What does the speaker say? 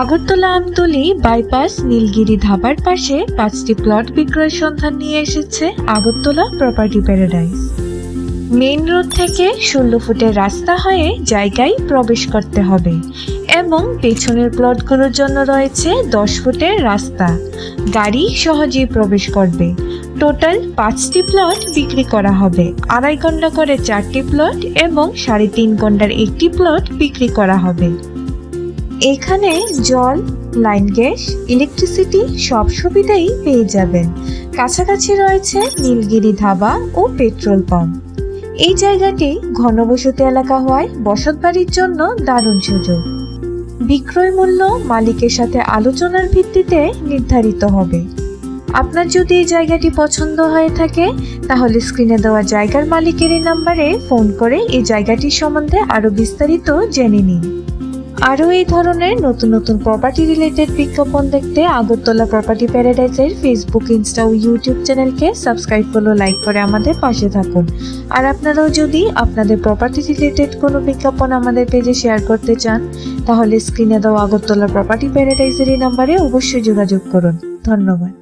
Agartala Amtali bypass Nilgiri ধাবার পাশে 5টি plot বিক্রয়ের সন্ধান নিয়ে এসেছে Agartala property paradise. Main road থেকে 16 ফুটের রাস্তা হয়ে জায়গায় প্রবেশ করতে হবে এবং পেছনের প্লটগুলোর জন্য রয়েছে 10 ফুটের রাস্তা। গাড়ি সহজেই প্রবেশ করবে। টোটাল 5টি প্লট বিক্রি করা হবে। 2.5 ঘন্টা করে 4টি প্লট এবং 3.5 ঘন্টার 1টি প্লট বিক্রি করা হবে। এখানে জল, লাইন গ্যাস, ইলেকট্রিসিটি সব সুবিধাই পেয়ে যাবেন। কাছাকাছি রয়েছে নীলগিরি ধাবা ও পেট্রোল পাম্প। এই জায়গাটি ঘনবসতি এলাকা হওয়ায় বসতবাড়ির জন্য দারুণ সুযোগ। বিক্রয় মূল্য মালিকের সাথে আলোচনার ভিত্তিতে নির্ধারিত হবে। আপনার যদি এই জায়গাটি পছন্দ হয়ে থাকে তাহলে স্ক্রিনে দেওয়া জায়গার মালিকের এই নাম্বারে ফোন করে এই জায়গাটির সম্বন্ধে আরো বিস্তারিত জেনে নিন। আরও এই ধরনের নতুন নতুন প্রপার্টি রিলেটেড বিজ্ঞাপন দেখতে আগরতলা প্রপার্টি প্যারাডাইসের ফেসবুক, ইনস্টা ও ইউটিউব চ্যানেলকে সাবস্ক্রাইব করো, লাইক করে আমাদের পাশে থাকুন। আর আপনারাও যদি আপনাদের প্রপার্টি রিলেটেড কোনো বিজ্ঞাপন আমাদের পেজে শেয়ার করতে চান তাহলে স্ক্রিনে দেওয়া আগরতলা প্রপার্টি প্যারাডাইসের এই নাম্বারে অবশ্যই যোগাযোগ করুন। ধন্যবাদ।